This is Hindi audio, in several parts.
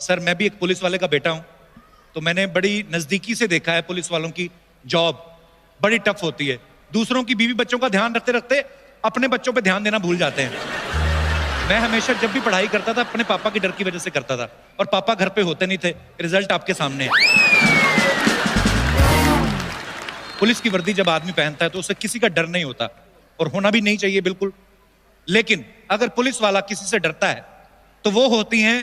सर मैं भी एक पुलिस वाले का बेटा हूं, तो मैंने बड़ी नजदीकी से देखा है पुलिस वालों की जॉब बड़ी टफ होती है। दूसरों की बीवी बच्चों का ध्यान रखते रखते अपने बच्चों पे ध्यान देना भूल जाते हैं। मैं हमेशा जब भी पढ़ाई करता था अपने पापा की डर की वजह से करता था, और पापा घर पे होते नहीं थे। रिजल्ट आपके सामने है। पुलिस की वर्दी जब आदमी पहनता है तो उसे किसी का डर नहीं होता, और होना भी नहीं चाहिए बिल्कुल। लेकिन अगर पुलिस वाला किसी से डरता है तो वो होती हैं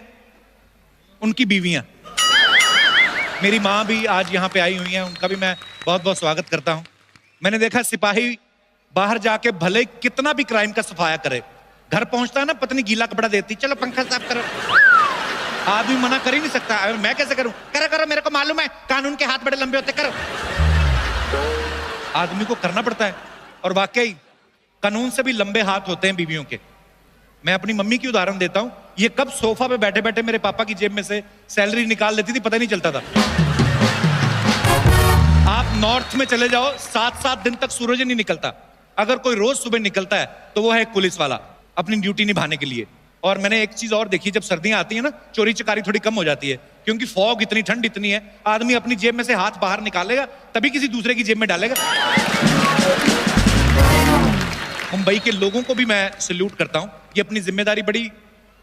उनकी बीवियां। मेरी माँ भी आज यहाँ पे आई हुई हैं, उनका भी मैं बहुत बहुत स्वागत करता हूँ। मैंने देखा सिपाही बाहर जाके भले कितना भी क्राइम का सफाया करे, घर पहुंचता है ना पत्नी गीला कपड़ा देती, चलो पंखा साफ करो। आदमी मना कर ही नहीं सकता। मैं कैसे करूं? करो करो, मेरे को मालूम है कानून के हाथ बड़े लंबे होते, करो। आदमी को करना पड़ता है, और वाकई कानून से भी लंबे हाथ होते हैं बीवियों के। मैं अपनी मम्मी की उदाहरण देता हूं। ये कब सोफा पे बैठे बैठे मेरे पापा की जेब में से सैलरी निकाल लेती थी, पता नहीं चलता था। आप नॉर्थ में चले जाओ, 7-7 दिन तक सूरज नहीं निकलता। अगर कोई रोज सुबह निकलता है तो वो है एक पुलिस वाला, अपनी ड्यूटी निभाने के लिए। और मैंने एक चीज और देखी, जब सर्दियां आती है ना, चोरी चकारी थोड़ी कम हो जाती है, क्योंकि फॉग इतनी, ठंड इतनी है। आदमी अपनी जेब में से हाथ बाहर निकालेगा तभी किसी दूसरे की जेब में डालेगा। मुंबई के लोगों को भी मैं सैल्यूट करता हूं, ये अपनी जिम्मेदारी बड़ी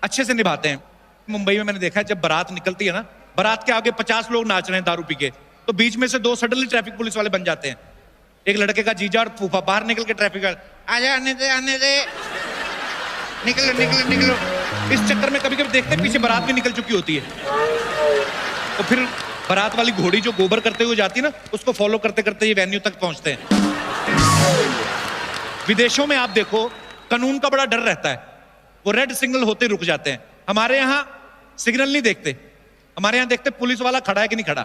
अच्छे से निभाते हैं। मुंबई में मैंने देखा है जब बारात निकलती है ना, बारात के आगे 50 लोग नाच रहे हैं दारू पी के, तो बीच में से 2 सडनली ट्रैफिक पुलिस वाले बन जाते हैं। एक लड़के का जीजा और फूफा बाहर निकल के ट्रैफिक आजा, आने दे, निकलो निकलो निकलो। इस चक्कर में कभी कभी देखते हैं पीछे बारात भी निकल चुकी होती है, तो फिर बारात वाली घोड़ी जो गोबर करते हुए जाती है ना, उसको फॉलो करते करते ये वेन्यू तक पहुंचते हैं। विदेशों में आप देखो कानून का बड़ा डर रहता है, वो रेड सिग्नल होते रुक जाते हैं। हमारे यहाँ सिग्नल नहीं देखते, हमारे यहाँ देखते पुलिस वाला खड़ा है कि नहीं खड़ा,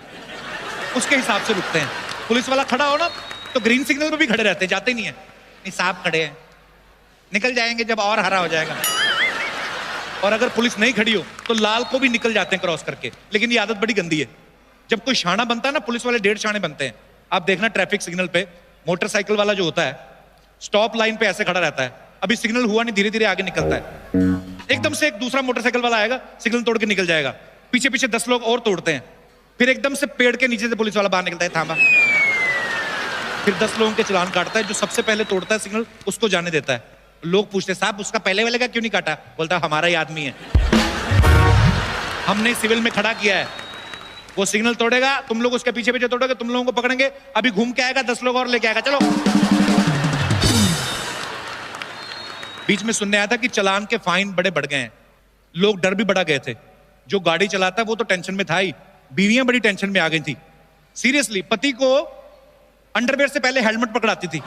उसके हिसाब से रुकते हैं। पुलिस वाला खड़ा हो ना तो ग्रीन सिग्नल पे भी खड़े रहते हैं, जाते नहीं है। नहीं साहब खड़े हैं, निकल जाएंगे जब और हरा हो जाएगा। और अगर पुलिस नहीं खड़ी हो तो लाल को भी निकल जाते हैं क्रॉस करके। लेकिन ये आदत बड़ी गंदी है, जब कोई शाना बनता है ना, पुलिस वाले 1.5 शाने बनते हैं। आप देखना ट्रैफिक सिग्नल पे मोटरसाइकिल वाला जो होता है स्टॉप लाइन पे ऐसे खड़ा रहता है, अभी सिग्नल हुआ नहीं, धीरे धीरे आगे निकलता है। एकदम से एक दूसरा मोटरसाइकिल वाला आएगा, सिग्नल तोड़ के निकल जाएगा, पीछे पीछे 10 लोग और तोड़ते हैं। फिर एकदम से पेड़ के नीचे से पुलिस वाला बाहर निकलता है, थामा। फिर 10 लोगों के चालान काटता है, जो सबसे पहले तोड़ता है सिग्नल उसको जाने देता है। लोग पूछते हैं साहब उसका पहले वाले का क्यों नहीं काटा? बोलता है हमारा ही आदमी है, हमने सिविल में खड़ा किया है। वो सिग्नल तोड़ेगा, तुम लोग उसके पीछे पीछे तोड़ोगे, तुम लोगों को पकड़ेंगे, अभी घूम के आएगा, 10 लोग और लेके आएगा, चलो। बीच में सुनने आया था कि चालान के फाइन बड़े बढ़ गए हैं, लोग डर भी बढ़ा गए थे। जो गाड़ी चलाता है वो तो टेंशन में था ही, बीवियां बड़ी टेंशन में आ गई थी। सीरियसली, पति को अंडरवेयर से पहले हेलमेट पकड़ाती थी।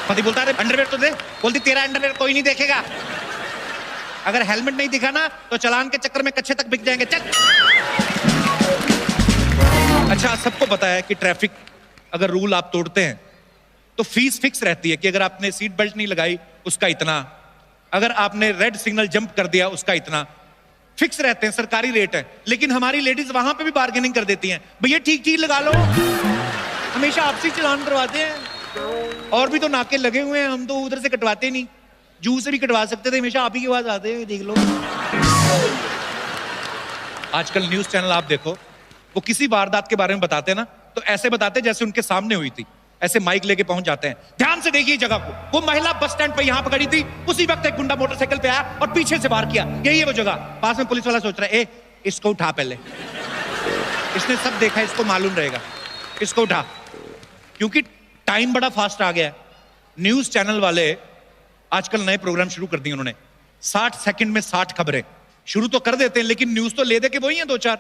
पति बोलता है अंडरवेयर तो दे, बोलती तेरा अंडरवेयर कोई नहीं देखेगा, अगर हेलमेट नहीं दिखा ना तो चालान के चक्कर में कच्चे तक बिक जाएंगे, चल। अच्छा, सबको पता है कि ट्रैफिक अगर रूल आप तोड़ते हैं तो फीस फिक्स रहती है कि अगर आपने सीट बेल्ट नहीं लगाई उसका इतना, अगर आपने रेड सिग्नल जंप कर दिया उसका इतना, फिक्स रहते हैं, सरकारी रेट है। लेकिन हमारी लेडीज वहां पे भी बार्गेनिंग कर देती हैं, भैया ठीक ठीक लगा लो, हमेशा आपसे चालान करवाते हैं, और भी तो नाके लगे हुए हैं, हम तो उधर से कटवाते नहीं, जू से भी कटवा सकते थे, हमेशा आप ही के पास आते हैं, देख लो। आजकल न्यूज चैनल आप देखो, वो किसी वारदात के बारे में बताते हैं ना, तो ऐसे बताते जैसे उनके सामने हुई थी, ऐसे माइक लेके पहुंच जाते हैं। ध्यान से देखिए जगह को, वो महिला बस स्टैंड पे यहां पर खड़ी थी, उसी वक्त एक गुंडा मोटरसाइकिल पे आया और पीछे से वार किया, यही है वो जगह। पास में पुलिस वाला सोच रहा है, ए इसको उठा, पहले इसने सब देखा, इसको मालूम रहेगा, इसको उठा। क्योंकि टाइम बड़ा फास्ट आ गया है। न्यूज चैनल वाले आजकल नए प्रोग्राम शुरू कर दिए उन्होंने, 60 सेकंड में 60 खबरें शुरू तो कर देते हैं, लेकिन न्यूज तो ले दे के वही है 2-4,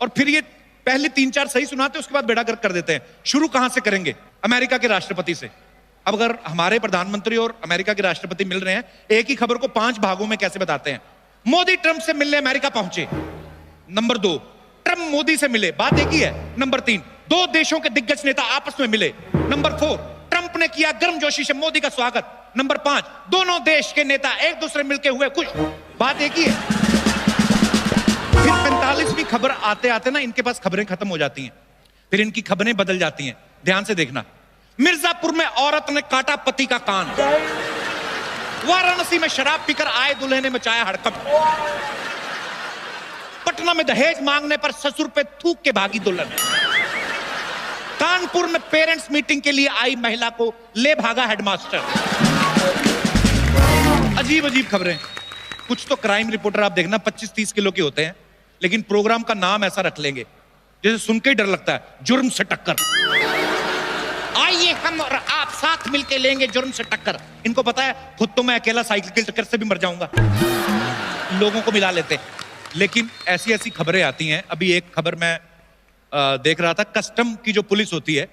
और फिर ये पहले 3-4 सही सुनाते, उसके बाद बेड़ा गर्क कर देते हैं। शुरू कहां से करेंगे? अमेरिका के राष्ट्रपति से। अब अगर हमारे प्रधानमंत्री और अमेरिका के राष्ट्रपति मिल रहे हैं, एक ही खबर को 5 भागों में कैसे बताते हैं? मोदी ट्रंप से मिलने अमेरिका पहुंचे, नंबर 2 ट्रंप मोदी से मिले, बात एक ही है, नंबर 3 2 देशों के दिग्गज नेता आपस में मिले, नंबर 4 ट्रंप ने किया गर्मजोशी से मोदी का स्वागत, नंबर 5 दोनों देश के नेता एक दूसरे मिलके हुए खुश, बात एक ही है। फिर 45वीं खबर आते आते ना इनके पास खबरें खत्म हो जाती हैं, फिर इनकी खबरें बदल जाती हैं। ध्यान से देखना, मिर्जापुर में औरत ने काटा पति का कान, वाराणसी में शराब पीकर आए दूल्हे ने मचाया हड़कंप, पटना में दहेज मांगने पर ससुर पे थूक के भागी दुल्हन। कानपुर में पेरेंट्स मीटिंग के लिए आई महिला को ले भागा हेडमास्टर। अजीब अजीब खबरें। कुछ तो क्राइम रिपोर्टर आप देखना 25-30 किलो के होते हैं, लेकिन प्रोग्राम का नाम ऐसा रख लेंगे जैसे सुन के ही डर लगता है, जुर्म से टक्कर। आइए हम और आप साथ मिलके लेंगे जुर्म से टक्कर। इनको पता है खुद तो मैं अकेला साइकिल की टक्कर से भी मर जाऊंगा, लोगों को मिला लेते। लेकिन ऐसी ऐसी खबरें आती हैं। अभी एक खबर मैं देख रहा था, कस्टम की जो पुलिस होती है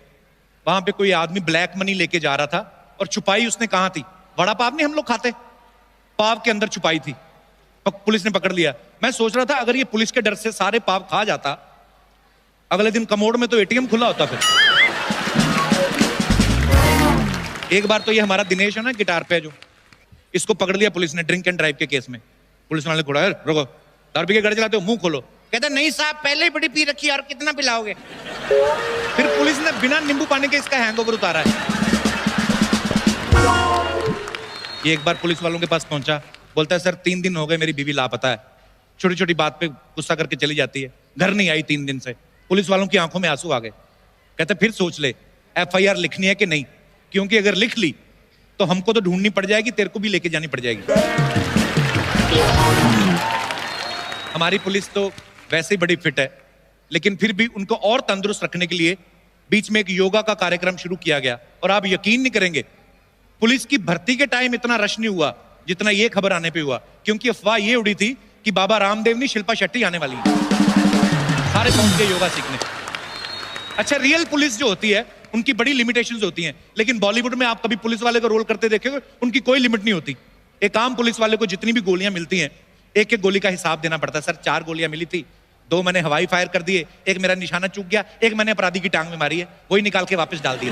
वहां पे कोई आदमी ब्लैक मनी लेके जा रहा था और छुपाई उसने कहां थी, वड़ा पाव नहीं हम लोग खाते, पाव के अंदर छुपाई थी, पुलिस ने पकड़ लिया। मैं सोच रहा था अगर ये पुलिस के डर से सारे पाव खा जाता, अगले दिन कमोड में तो एटीएम खुला होता। फिर एक बार तो ये हमारा दिनेश है ना गिटार पे जो, इसको पकड़ लिया पुलिस ने ड्रिंक एंड ड्राइव के केस में। पुलिस वाले को रुको, दारू पी के गाड़ी चलाते हो, मुंह खोलो। कहता नहीं साहब पहले ही बड़ी पी रखी है और कितना पिलाओगे। फिर पुलिस ने बिना नींबू पानी के इसका हैंगओवर उतारा है। ये एक बार पुलिस वालों के पास पहुंचा, बोलता है सर 3 दिन हो गए मेरी बीवी लापता है, छोटी छोटी बात पे गुस्सा करके चली जाती है, घर नहीं आई 3 दिन से। पुलिस वालों की आंखों में आंसू आ गए। कहते फिर सोच ले FIR लिखनी है कि नहीं, क्योंकि अगर लिख ली तो हमको तो ढूंढनी पड़ जाएगी, तेरे को भी लेके जानी पड़ जाएगी। हमारी पुलिस तो वैसे ही बड़ी फिट है, लेकिन फिर भी उनको और तंदुरुस्त रखने के लिए बीच में एक योगा का कार्यक्रम शुरू किया गया। और आप यकीन नहीं करेंगे, पुलिस की भर्ती के टाइम इतना रश नहीं हुआ जितना ये खबर आने पे हुआ, क्योंकि अफवाह ये उड़ी थी कि बाबा रामदेव नहीं शिल्पा शेट्टी आने वाली है। सारे पहुंच गए योगा सीखने। अच्छा, रियल पुलिस जो होती है उनकी बड़ी लिमिटेशंस होती हैं, लेकिन बॉलीवुड में आप कभी पुलिस वाले का रोल करते देखेंगे, उनकी कोई लिमिट नहीं होती। एक आम पुलिस वाले को जितनी भी गोलियां मिलती हैं, एक एक गोली का हिसाब देना पड़ता है। सर 4 गोलियां मिली थी, 2 मैंने हवाई फायर कर दिए, एक मेरा निशाना चूक गया, एक मैंने अपराधी की टांग में मारी है, वही निकाल के वापस डाल दिए।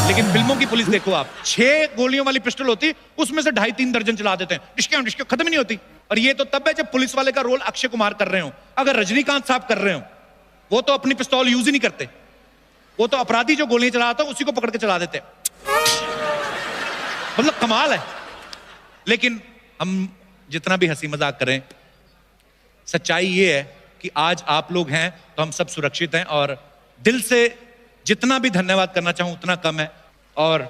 लेकिन फिल्मों की पुलिस देखो आप, 6 गोलियों वाली पिस्टल होती, उसमें से 2.5-3 दर्जन चला देते हैं, डिस्के खत्म ही नहीं होती। और ये तो तब है जब पुलिस वाले का रोल अक्षय कुमार कर रहे हो। अगर रजनीकांत साहब कर रहे हो, वो तो अपनी पिस्तौल यूज ही नहीं करते, वो तो अपराधी जो गोलियां चलाता है उसी को पकड़ के चला देते हैं। मतलब कमाल है। लेकिन हम जितना भी हंसी मजाक करें, सच्चाई ये है कि आज आप लोग हैं तो हम सब सुरक्षित हैं, और दिल से जितना भी धन्यवाद करना चाहूं उतना कम है। और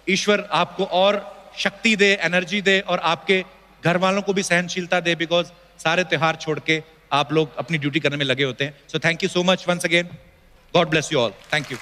ईश्वर आपको और शक्ति दे, एनर्जी दे, और आपके घर वालों को भी सहनशीलता दे, बिकॉज सारे त्योहार छोड़ के आप लोग अपनी ड्यूटी करने में लगे होते हैं। So thank you so much once again, God bless you all, thank you.